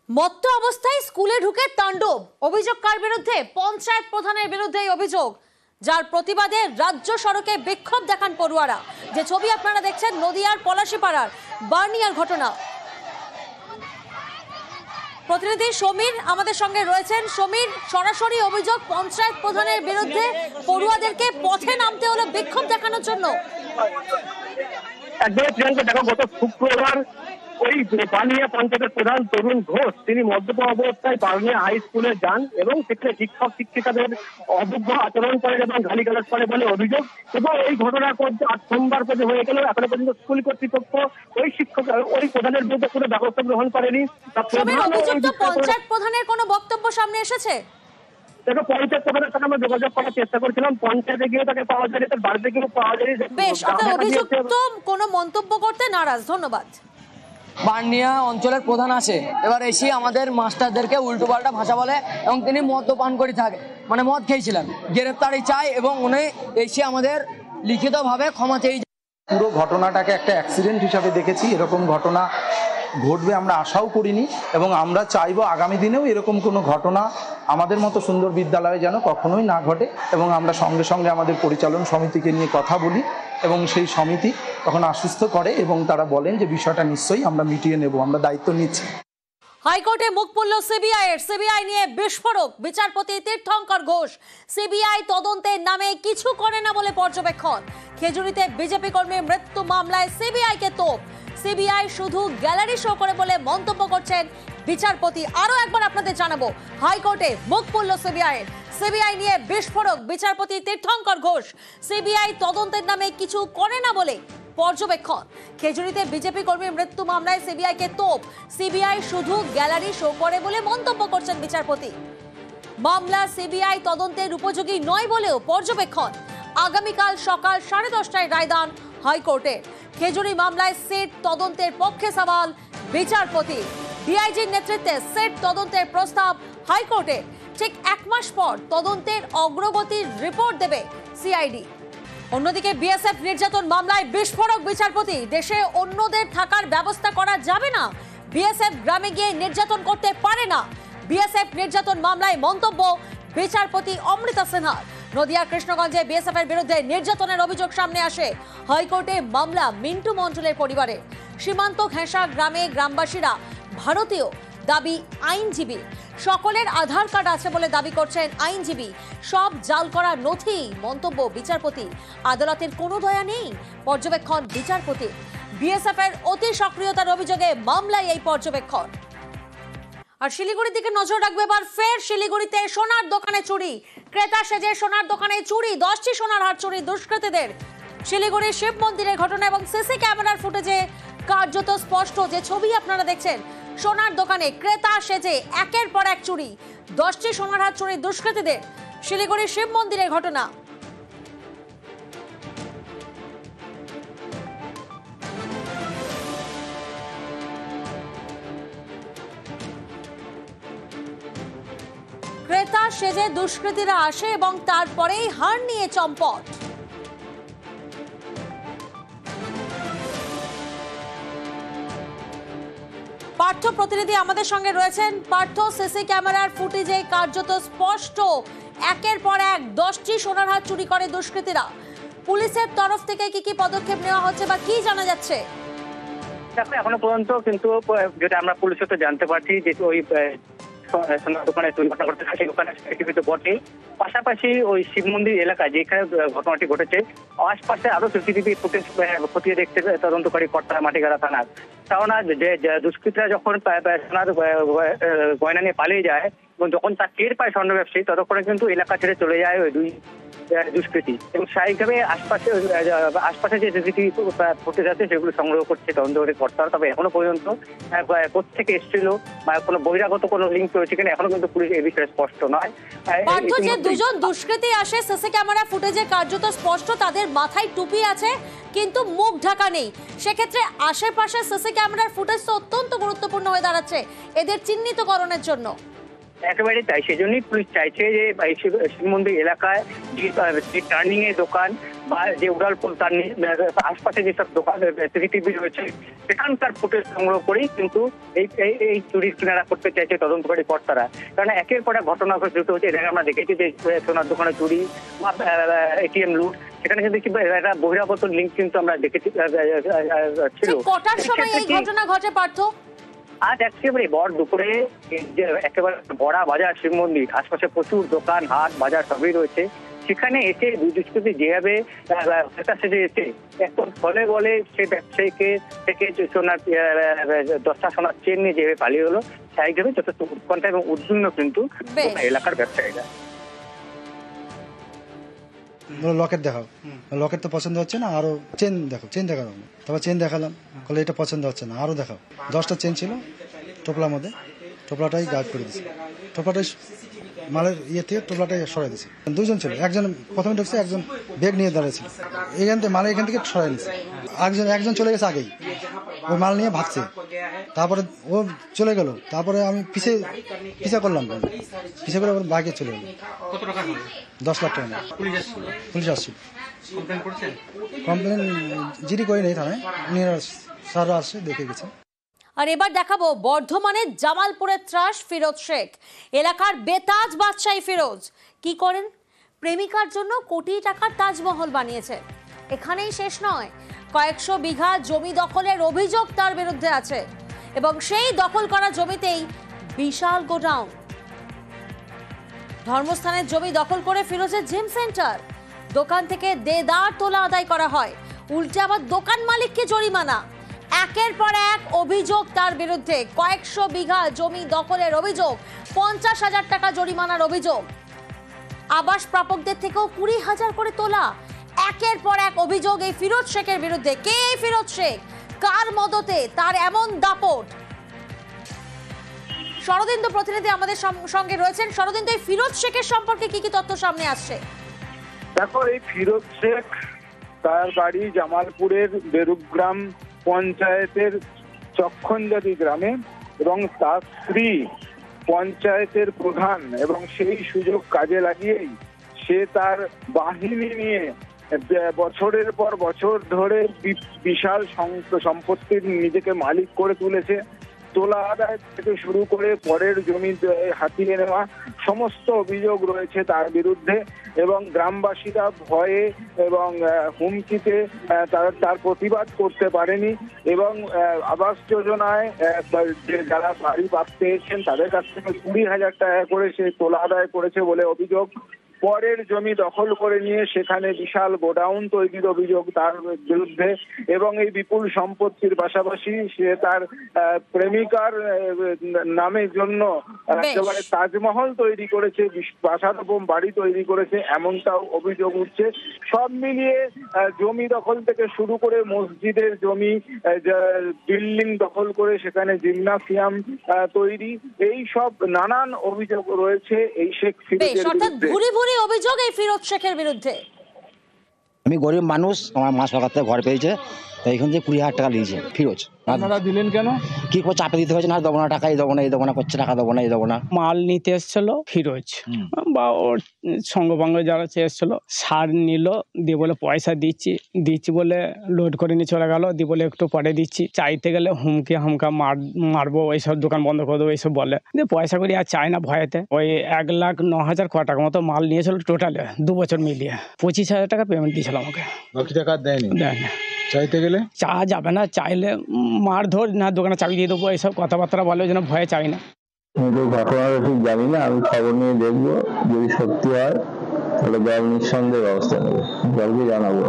মত্ত অবস্থায় স্কুলে ঢুকে তাণ্ডব, অভিযোগ কার বিরুদ্ধে? পঞ্চায়েত প্রধানের বিরুদ্ধে অভিযোগ, যার প্রতিবাদে রাজ্য সড়কে বিক্ষোভ দেখান পড়ুয়ারা। যে ছবি আপনারা দেখছেন নদিয়ার পলাশীপাড়ার বার্নিয়ার ঘটনা। প্রতিনিধি সমীর আমাদের সঙ্গে রয়েছেন। সমীর, সরাসরি অভিযোগ পঞ্চায়েত প্রধানের বিরুদ্ধে, পড়ুয়াদেরকে পথে নামতে হলো বিক্ষোভ দেখানোর জন্য। একদম প্রিয়াঙ্কা, দেখো গত শুক্রবার ওই বানিয়া পঞ্চায়েতের প্রধান তরুণ ঘোষ তিনি মদ্যপ অবস্থায় বানিয়া হাই স্কুলে যান এবং সেখানে শিক্ষক শিক্ষিকাদের অযোগ্য আচরণ করেন এবং গালিগালাজ করে বলে অভিযোগ। এবং এই ঘটনার পর আজ সোমবার পর্যন্ত হয়ে গেল, এখনো পর্যন্ত স্কুল কর্তৃপক্ষ ওই শিক্ষক ওই প্রধানের বিরুদ্ধে কোনো ব্যবস্থা গ্রহণ করেনি। পঞ্চায়েত প্রধানের কোনো বক্তব্য সামনে এসেছে? দেখো, পঞ্চায়েত প্রধানের সাথে আমরা যোগাযোগ করার চেষ্টা করেছিলাম, পঞ্চায়েতে গিয়ে তাকে পাওয়া যায়নি, তার বাড়িতে গিয়ে পাওয়া যায়নি। বেশ, অভিযুক্ত কোনো মন্তব্য করতে নারাজ। ধন্যবাদ। বার্নিয়া অঞ্চলের প্রধান আছে, এবার এসে আমাদের মাস্টারদেরকে উল্টোপাল্টা ভাষা বলে এবং তিনি মদ্যপান করে থাকে, মানে মদ খেয়েছিলেন। গ্রেফতারি চাই এবং উনি এসে আমাদের লিখিতভাবে ক্ষমা চেয়ে। পুরো ঘটনাটাকে একটা অ্যাক্সিডেন্ট হিসাবে দেখেছি, এরকম ঘটনা ঘটবে আমরা আশাও করিনি এবং আমরা চাইবো আগামী দিনেও এরকম কোনো ঘটনা আমাদের মতো সুন্দর বিদ্যালয়ে যেন কখনোই না ঘটে। এবং আমরা সঙ্গে সঙ্গে আমাদের পরিচালন সমিতিকে নিয়ে কথা বলি এবং সেই সমিতি তখন আশ্বস্ত করে এবং তারা বলেন যে বিষয়টা নিশ্চয়ই আমরা মিটিয়ে নেব, আমরা দায়িত্ব নিচ্ছি। হাইকোর্টে মুখ পড়ল সিবিআই নিয়ে বিস্ফোরক। বিচারপতি তীর্থঙ্কর ঘোষ সিবিআই তদন্তের নামে কিছু করে না বলে পর্যবেক্ষণ। খেজুরিতে বিজেপি কর্মীর মৃত্যু মামলায় সিবিআইকে তোপ। সিবিআই শুধু গ্যালারি শো করে বলে মন্তব্য করছেন বিচারপতি। আরো একবার আপনাদের জানাবো, হাইকোর্টে মুখ পড়ল সিবিআই নিয়ে বিস্ফোরক। বিচারপতি তীর্থঙ্কর ঘোষ সিবিআই তদন্তের নামে কিছু করে না বলে পর্যবেক্ষণ। খেজুরিতে বিজেপি কর্মীর মৃত্যু মামলায় সিবিআইকে তোপ। সিবিআই শুধু গ্যালারি শো করে বলে মন্তব্য করছেন বিচারপতি। মামলা সিবিআই তদন্তের উপযোগী নয় বলেও পর্যবেক্ষণ। আগামীকাল সকাল 10:30টায় রায়দান হাইকোর্টে। খেজুরি মামলায় সেট তদন্তের পক্ষে সওয়াল বিচারপতি। ডিআইজির নেতৃত্বে সেট তদন্তের প্রস্তাব হাইকোর্টে। ঠিক 1 মাস পর তদন্তের অগ্রগতির রিপোর্ট দেবে সিআইডি। অন্যদিকে বিএসএফ নির্যাতন মামলায় বিস্ফোরক বিচারপতি। দেশে অন্যদের থাকার ব্যবস্থা করা যাবে না, বিএসএফ গ্রামে গিয়ে নির্যাতন করতে পারে না। বিএসএফ নির্যাতন মামলায় মন্তব্য বিচারপতি অমৃতা সিনহার। নদিয়ার কৃষ্ণগঞ্জে বিএসএফ এর বিরুদ্ধে নির্যাতনের অভিযোগ সামনে আসে। হাইকোর্টে মামলা মিন্টু মণ্ডলের পরিবারে। সীমান্ত ঘেঁষা গ্রামে গ্রামবাসীরা ভারতীয়, দাবি আইনজীবী। সকলের আধার কার্ড আছে বলে দাবি করছেন আইনজীবী। সব জাল করা নথি, মন্তব্য বিচারপতি। আদালতের কোনো দয়া নেই, পর্যবেক্ষণ বিচারপতি। বিএসএফ এর অতি সক্রিয়তার অভিযোগে মামলায় এই পর্যবেক্ষণ। আর শিলিগুড়ির দিকে নজর রাখবে এবার। ফের শিলিগুড়িতে সোনার দোকানে চুরি। ক্রেতা সেজে সোনার দোকানে চুরি। 10টি সোনার হার চুরি দুষ্কৃতীদের। শিলিগুড়ির শিব মন্দিরের ঘটনা এবং সিসি ক্যামেরার ফুটেজে কার্যত স্পষ্ট। যে ছবি আপনারা দেখছেন, সোনার দোকানে ক্রেতা সেজে একের পর এক চুরি। 10টি সোনার হার চুরি দুষ্কৃতীদের। শিলিগুড়ির শিব মন্দিরের ঘটনা। ক্রেতা সেজে দুষ্কৃতীরা আসে এবং তারপরেই হার নিয়ে চম্পট। পার্থ প্রতিনিধি আমাদের সঙ্গে রয়েছেন। পার্থ, সিসি ক্যামেরার ফুটেজে কার্যত স্পষ্ট, একের পর এক 10টি সোনার হার চুরি করে দুষ্কৃতীরা। পুলিশের তরফ থেকে কি কি পদক্ষেপ নেওয়া হচ্ছে বা কি জানা যাচ্ছে? এখনো পর্যন্ত কিন্তু যেটা আমরা পুলিশের তো জানতে পারছি যে ওই সোনার দোকানে ঘটনা ঘটে সেই দোকানে তো বটেই, পাশাপাশি ওই শিব মন্দির এলাকায় যেখানে ঘটনাটি ঘটেছে আশপাশে আরো সিসিটিভি ফুটেজ খতিয়ে দেখতে তদন্তকারী কর্তা মাটিগাড়া থানার। কেননা যে দুষ্কৃতীরা যখন সোনার গয়না নিয়ে পালিয়ে যায় এবং যখন তার টের পায় স্বর্ণ ব্যবসায়ী, ততক্ষণে কিন্তু এলাকা ছেড়ে চলে যায় ওই দুই দুষ্কৃতী। এবং স্বাভাবিকভাবে আশপাশে যে সিসিটিভি ফুটেজ আছে সেগুলো সংগ্রহ করছে তদন্তকারী কর্তারা। তবে এখনো পর্যন্ত কোথেকে এসেছিল বা কোনো বহিরাগত কোনো লিঙ্ক রয়েছে কিনা এখনো কিন্তু পুলিশ এই বিষয়ে স্পষ্ট নয়। যে দুজন দুষ্কৃতী আসে, সিসি ক্যামেরা ফুটেজে কার্যত স্পষ্ট তাদের মাথায় টুপি আছে কিন্তু মুখ ঢাকা নেই। সেক্ষেত্রে আশেপাশে সিসি ক্যামেরার ফুটেজ তো অত্যন্ত গুরুত্বপূর্ণ হয়ে দাঁড়াচ্ছে এদের চিহ্নিতকরণের জন্য। একেবারে তাই, সেজন্যই পুলিশ চাইছে যে এই শিব মন্দির এলাকায় যে টার্নিং এর দোকান বা যে উড়ালপুল তার আশপাশে যেসব দোকান সিসিটিভি রয়েছে সেখানকার ফুটেজ সংগ্রহ করেই কিন্তু এই চুরির কিনারা করতে চাইছে তদন্তকারী কর্তারা। কারণ একের পর এক ঘটনা দ্রুত হচ্ছে। এর আগে আমরা দেখেছি যে সোনার দোকানে চুরি বা এটিএম লুট, সেখানে কিন্তু একটা বহিরাগত লিঙ্ক কিন্তু আমরা দেখেছি ছিল। কটার সময় এই ঘটনা ঘটে পার্থ? আজ একেবারে ভর দুপুরে একেবারে বড়া বাজার শিব মন্দির, আশপাশে প্রচুর দোকান হাট বাজার সবই রয়েছে। সেখানে এসে দুষ্কৃতী যেভাবে সেজে এসে এখন ফলে বলে সেই ব্যবসায়ীকে থেকে সোনার 10টা সোনার চেন নিয়ে যেভাবে পালিয়ে হলো, সেইভাবে যথেষ্ট উৎকণ্ঠা এবং উদ্বিগ্ন কিন্তু এলাকার ব্যবসায়ীরা। লকেট দেখাও, লকেট তো পছন্দ হচ্ছে না, আরো চেন দেখো, চেন দেখাও। তারপর চেন দেখালাম, বলে এটা পছন্দ হচ্ছে না, আরো দেখাও। 10টা চেন ছিল টোপলার মধ্যে, টোপলাটাই গায়েব করে দিচ্ছে। টোপলাটাই মালের ইয়ে থেকে টোপলাটাই সরাই দিচ্ছে। দুজন ছিল, একজন প্রথমে ঢুকছে, একজন ব্যাগ নিয়ে দাঁড়িয়েছিল। মাল এখান থেকে সরাই নিচ্ছে। একজন চলে গেছে আগেই, ওই মাল নিয়ে ভাগছে। তারপরে ও চলে গেল, তারপরে আমি পিছা করলাম, পিছা করে আবার বাইকে চলে গেল। 10 লাখ টাকা পুলিশ আসছিল। কমপ্লেন জিডি করে নেই থানায়, স্যাররা আসছে দেখে গেছে। আর এবার দেখাবো বর্ধমানের জামালপুরের ত্রাস ফিরোজ শেখ। এলাকার বেতাজ বাদশাহী ফিরোজ কি করেন? প্রেমিকার জন্য কোটি টাকার তাজমহল বানিয়েছে। এখানেই শেষ নয়, কয়েকশো বিঘা জমি দখলের অভিযোগ তার বিরুদ্ধে আছে এবং সেই দখল করা জমিতেই বিশাল গোডাউন। ধর্মস্থানের জমি দখল করে ফিরোজের জিম সেন্টার, দোকান থেকে দেদার তোলা আদায় করা হয়, উল্টে আবার দোকান মালিককে জরিমানা। একের পর এক অভিযোগ তার বিরুদ্ধে। কয়েকশো বিঘা জমি দখলের অভিযোগ, 50,000 টাকা জরিমানার অভিযোগ, আবাস প্রাপকদের থেকেও 20,000 করে তোলা। একের পর এক অভিযোগ এই ফিরোজ শেখের বিরুদ্ধে। কে এই ফিরোজ শেখ? কার মদতে তার এমন দাপট? শরদিন্দু প্রতিনিধি আমাদের সঙ্গে রয়েছেন। শরদিন্দু, এই ফিরোজ শেখের সম্পর্কে কি কি তথ্য সামনে আসছে? দেখো, এই ফিরোজ শেখ, তার বাড়ি জামালপুরের বেরুগ্রাম পঞ্চায়েতের চক্ষণজাতি গ্রামে এবং তার স্ত্রী পঞ্চায়েতের প্রধান, এবং সেই সুযোগ কাজে লাগিয়েই সে তার বাহিনী নিয়ে বছরের পর বছর ধরে বিশাল সম্পত্তির নিজেকে মালিক করে তুলেছে। তোলা আদায় থেকে শুরু করে পরের জমি হাতিয়ে নেওয়া সমস্ত অভিযোগ রয়েছে তার বিরুদ্ধে, এবং গ্রামবাসীরা ভয়ে এবং হুমকিতে তার প্রতিবাদ করতে পারেনি। এবং আবাস যোজনায় যারা বাড়ি পেয়েছেন তাদের কাছ থেকে 20,000 টাকা করে সে তোলা আদায় করেছে বলে অভিযোগ। পরের জমি দখল করে নিয়ে সেখানে বিশাল গোডাউন তৈরির অভিযোগ তার বিরুদ্ধে, এবং এই বিপুল সম্পত্তির পাশাপাশি সে তার প্রেমিকার নামের জন্য একেবারে তাজমহল তৈরি করেছে, প্রাসাদ এবং বাড়ি তৈরি করেছে, এমনটাও অভিযোগ উঠছে। সব মিলিয়ে জমি দখল থেকে শুরু করে মসজিদের জমি, বিল্ডিং দখল করে সেখানে জিমনাসিয়াম তৈরি, এই সব নানান অভিযোগ রয়েছে এই শেখ ফিরোজের বিরুদ্ধে। অভিযোগ এই ফিরোজ শেখের বিরুদ্ধে। আমি গরিব মানুষ, আমার মা সরকার থেকে ঘর পেয়েছে, তো এইখান থেকে 20,000 টাকা নিয়েছে ফিরোজ। আপনারা দিলেন কেন? কি করে চাপে দিতে হয়েছে, না দেবো না টাকা, এই দেবো না, এই দেবো না করছে, টাকা দেবো না, এই দেবো না। মাল নিতে এসেছিল ফিরোজ বা ওর সঙ্গভঙ্গ যারা এসেছিল, সার নিল, দিয়ে বলে পয়সা দিচ্ছি বলে লোড করে নিয়ে চলে গেল, দিয়ে বলে একটু পরে দিচ্ছি। চাইতে গেলে হুমকি হামকা মারবো, এইসব দোকান বন্ধ করে দেবো এইসব বলে, দিয়ে পয়সা করি আর চায় না ভয়েতে। ওই 1,09,000 টাকা মতো মাল নিয়েছিল টোটালে 2 বছর মিলিয়ে। 25,000 টাকা পেমেন্ট দিয়েছিল আমাকে, বাকি টাকা দেয়নি। দেয়নি। চাইতে গেলে চা যাবে না, চাইলে মারধর, না দোকানে চাবি দিয়ে দেবো, এইসব কথাবার্তা বলে, যেন ভয়ে চাই না। আমি তো ঘটনাটা ঠিক জানি না, আমি খবর নিয়ে দেখবো, যদি সত্যি হয় তাহলে দল নিঃসন্দেহে ব্যবস্থা নেবে, দলকে জানাবো।